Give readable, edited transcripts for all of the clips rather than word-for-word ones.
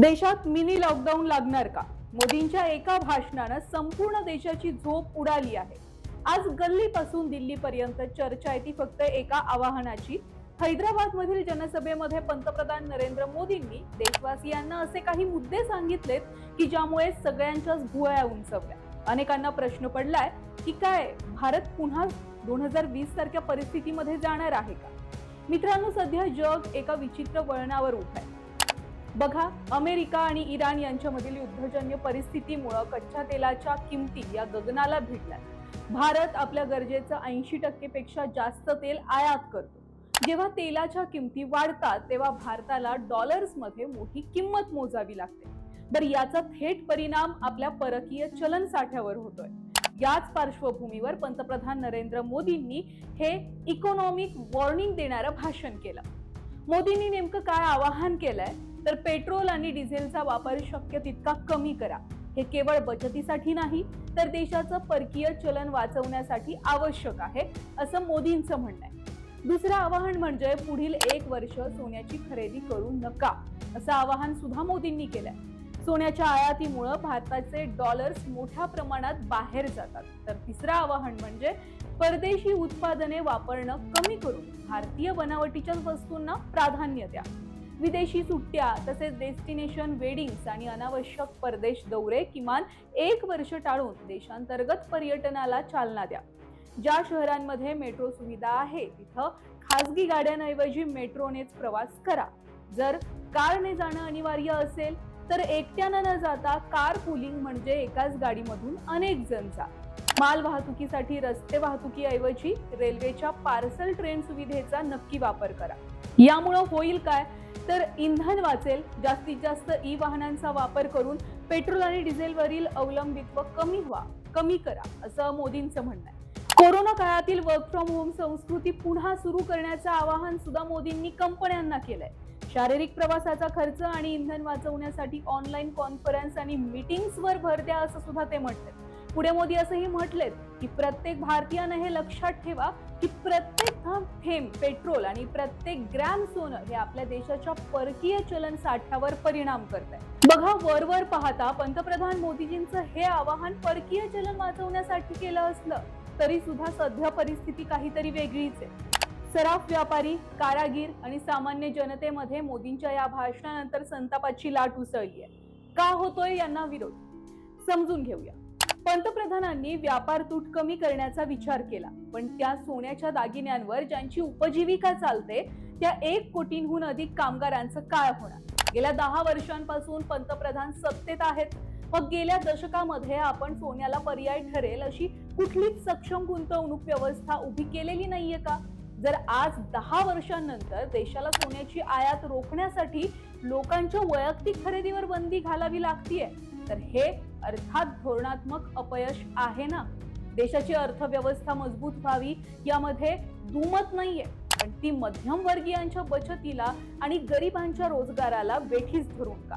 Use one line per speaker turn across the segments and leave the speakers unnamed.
देशात mini lockdown लागणार का? मोदींच्या एका भाषणानं संपूर्ण देशाची झोप उडाली आहे. आज गल्लीपासून दिल्लीपर्यंत चर्चा आहे ती फक्त एका आवाहनाची. हैदराबाद मधील जनसभेमध्ये पंतप्रधान नरेंद्र मोदींनी देशवासियांना असे काही मुद्दे सांगितलेत की ज्यामुळे सगळ्यांच्याच भुवया उंचवल्या. अनेकांना प्रश्न पडलाय की काय भारत पुन्हा 2020 सारख्या परिस्थितीमध्ये जाणार आहे का? मित्रांनो, सध्या जग एका विचित्र वळणावर उभं आहे. बघा, अमेरिका आणि इराण यांच्यामधील युद्धजन्य परिस्थितीमुळे कच्च्या तेलाच्या किमती या गगनाला भिडल्या. भारत आपल्या गरजेचं 80% पेक्षा जास्त तेल आयात करतो. जेव्हा तेलाच्या किमती वाढतात तेव्हा भारताला डॉलर्समध्ये मोठी किंमत मोजावी लागते. बरं, याचा थेट परिणाम आपल्या परकीय चलन साठ्यावर होतोय. याच पार्श्वभूमीवर पंतप्रधान नरेंद्र मोदींनी हे इकॉनॉमिक वॉर्निंग देणारं भाषण केलं. मोदींनी नेमकं काय आवाहन केलंय तर पेट्रोल आणि डिझेलचा वापर शक्य तितका कमी करा. हे केवळ बचतीसाठी नाही तर देशाचं परकीय चलन वाचवण्यासाठी आवश्यक आहे, असं मोदींचं म्हणणं आहे. दुसरं आवाहन म्हणजे पुढील 1 वर्ष सोन्याची खरेदी करू नका, असं आवाहन सुद्धा मोदींनी केलंय. सोन्याच्या आयातीमुळे भारताचे डॉलर्स मोठ्या प्रमाणात बाहेर जातात. तर तिसरं आवाहन म्हणजे परदेशी उत्पादने वापरणं कमी करून भारतीय बनावटीच्या वस्तूंना प्राधान्य द्या. विदेशी सुट्ट्या तसेच डेस्टिनेशन वेडिंग्स आणि अनावश्यक परदेश दौरे किमान 1 वर्ष टाळून देशांतर्गत पर्यटनाला चालना द्या. ज्या शहरांमध्ये मेट्रो सुविधा आहे तिथं खासगी गाड्यांऐवजी मेट्रोनेच प्रवास करा. जर कारने जाणं अनिवार्य असेल तर एकट्यानं न जाता कार पुलिंग म्हणजे एकाच गाडीमधून अनेक जण जा. माल वाहतुकीसाठी रस्ते वाहतुकीऐवजी रेल्वेच्या पार्सल ट्रेन सुविधेचा नक्की वापर करा. यामुळे होईल काय तर इंधन वाचेल. जास्तीत जास्त ई वाहनांचा वापर करून पेट्रोल आणि डिझेलवरील अवलंबित्व कमी करा, असं मोदींचं म्हणणं आहे. कोरोना काळातील वर्क फ्रॉम होम संस्कृती पुन्हा सुरू करण्याचं आवाहन सुद्धा मोदींनी कंपन्यांना केलंय. शारीरिक प्रवासाचा खर्च आणि इंधन वाचवण्यासाठी ऑनलाईन कॉन्फरन्स आणि मीटिंग्सवर भर द्या, असं सुद्धा ते म्हटलेत. पुढे मोदी असंही म्हटलेत की प्रत्येक भारतीयानं हे लक्षात ठेवा की प्रत्येक थेंब पेट्रोल आणि प्रत्येक ग्रॅम सोनं हे आपल्या देशाच्या परकीय चलन साठ्यावर परिणाम करत आहे. बघा, वरवर पाहता पंतप्रधान मोदीजींचं हे आवाहन परकीय चलन वाचवण्यासाठी केलं असलं तरी सुद्धा सध्या परिस्थिती काहीतरी वेगळीच आहे. सराफ व्यापारी, कारागीर आणि सामान्य जनतेमध्ये मोदींच्या या भाषणानंतर संतापाची लाट उसळली आहे. का होतोय यांना विरोध? समजून घेऊया. पंतप्रधानांनी व्यापार तूट कमी करण्याचा विचार केला, पण त्या सोन्याच्या दागिन्यांवर ज्यांची उपजीविका चालते त्या 1 कोटींहून अधिक कामगारांचं काय होणार? गेल्या 10 वर्षांपासून पंतप्रधान सत्तेत आहेत. मग गेल्या दशकामध्ये आपण सोन्याला पर्याय ठरेल अशी कुठलीच सक्षम गुंतवणूक व्यवस्था उभी केलेली नाहीये का? जर आज 10 वर्षांनंतर देशाला सोन्याची आयात रोखण्यासाठी लोकांच्या वैयक्तिक खरेदीवर बंदी घालावी लागतीये तर हे अर्थात धोरणात्मक अपयश आहे ना. देशाची अर्थव्यवस्था मजबूत व्हावी यामध्ये दुमत नाहीये, पण ती मध्यमवर्गीयांच्या बचतीला आणि गरिबांच्या रोजगाराला वेठीस धरून का?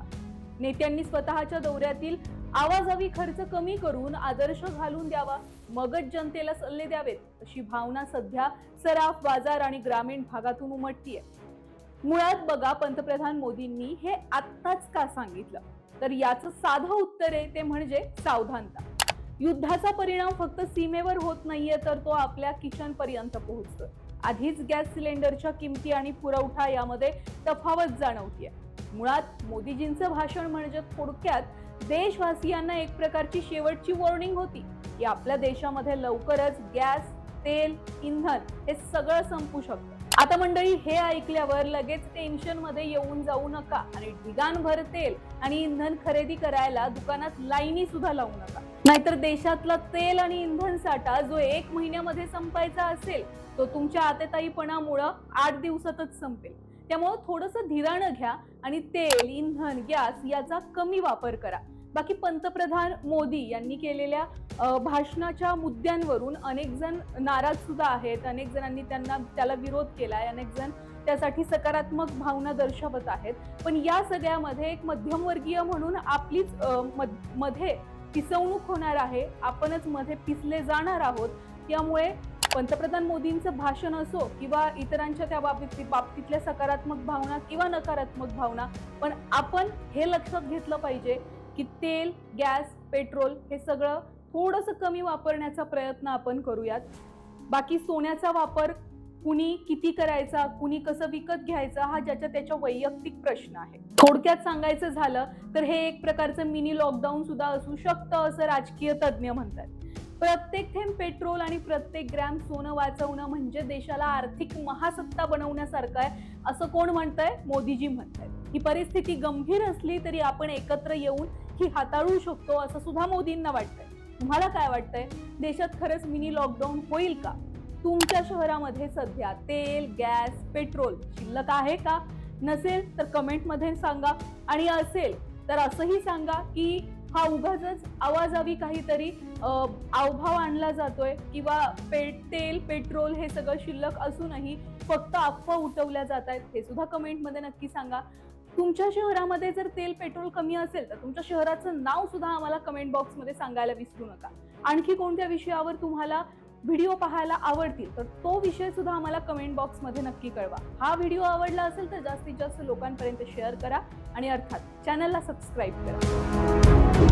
नेत्यांनी स्वतःच्या दौऱ्यातील आवाजावी खर्च कमी करून आदर्श घालून द्यावा, मगच जनतेला सल्ले द्यावेत, अशी भावना सध्या सराफ, बाजार आणि ग्रामीण भागातून उमटतीये. मुळात बघा, पंतप्रधान मोदींनी हे आत्ताच का सांगितलं तर याचं साधं उत्तर आहे ते म्हणजे सावधानता. युद्धाचा परिणाम फक्त सीमेवर होत नाहीये तर तो आपल्या किचन पर्यंत पोहोचतोय. आधीच गॅस सिलेंडरच्या किमती आणि पुरवठा यामध्ये तफावत जाणवतीये. मुळात मोदीजींचं भाषण म्हणजे थोडक्यात देशवासियांना एक प्रकारची शेवटची वॉर्निंग होती की आपल्या देशामध्ये लवकरच गॅस, तेल, इंधन हे सगळं संपू शकतं. आता मंडळी, हे ऐकल्यावर लगेच टेन्शन मध्ये येऊन जाऊ नका आणि ढिगाणभर तेल आणि इंधन खरेदी करायला दुकानात लाईनी सुद्धा लावू नका. नाहीतर देशातला तेल आणि इंधन साठा जो 1 महिन्यामध्ये संपायचा असेल तो तुमच्या आतेताईपणामुळे 8 दिवसातच संपेल. त्यामुळे थोडंसं धीरानं घ्या आणि तेल, इंधन, गॅस याचा कमी वापर करा. बाकी पंतप्रधान मोदी यांनी केलेल्या भाषणाच्या मुद्द्यांवरून अनेक जण नाराज सुद्धा आहेत. अनेक जणांनी त्याला विरोध केलाय, अनेक जण त्यासाठी सकारात्मक भावना दर्शवत आहेत. पण या सगळ्यामध्ये एक मध्यमवर्गीय म्हणून आपलीच मध्ये पिसवणूक होणार आहे. आपणच मध्ये पिसले जाणार आहोत. त्यामुळे पंतप्रधान मोदींचं भाषण असो किंवा इतरांच्या त्या बाबतीतल्या सकारात्मक भावना किंवा नकारात्मक भावना, पण आपण हे लक्षात घेतलं पाहिजे की तेल, गॅस, पेट्रोल हे सगळं थोडंसं कमी वापरण्याचा प्रयत्न आपण करूयात. बाकी सोन्याचा वापर कुणी किती करायचा, कुणी कसं विकत घ्यायचं, हा ज्याच्या त्याच्या वैयक्तिक प्रश्न आहे. थोडक्यात सांगायचं झालं तर हे एक प्रकारचं मिनी लॉकडाऊन सुद्धा असू शकतं असं राजकीय तज्ज्ञ म्हणतात. प्रत्येक थेंब पेट्रोल आणि प्रत्येक ग्रॅम सोनं वाचवणं म्हणजे देशाला आर्थिक महासत्ता बनवण्यासारखं आहे असं कोण म्हणतंय? मोदीजी म्हणतायत. ही परिस्थिती गंभीर असली तरी आपण एकत्र येऊन ही हाताळू शकतो असं सुद्धा मोदींना वाटतंय. तुम्हाला काय वाटतंय? देशात खरंच मिनी लॉकडाऊन होईल का? तुमच्या शहरामध्ये सध्या तेल, गॅस, पेट्रोल शिल्लक आहे का? नसेल तर कमेंटमध्ये सांगा, आणि असेल तर असंही सांगा की हा उगाचच आवाजावी काहीतरी आवभाव आणला जातोय किंवा तेल, पेट्रोल हे सगळं शिल्लक असूनही फक्त अफवा उठवल्या जात आहेत, हे सुद्धा कमेंटमध्ये नक्की सांगा. तुमच्या शहरामध्ये जर तेल, पेट्रोल कमी असेल तर तुमच्या शहराचं नाव सुद्धा आम्हाला कमेंट बॉक्समध्ये सांगायला विसरू नका. आणखी कोणत्या विषयावर तुम्हाला व्हिडिओ पाहायला आवडतील तर तो विषय सुद्धा आम्हाला कमेंट बॉक्समध्ये नक्की कळवा. हा व्हिडिओ आवडला असेल तर जास्तीत जास्त लोकांपर्यंत शेअर करा आणि अर्थात चॅनलला सबस्क्राईब करा.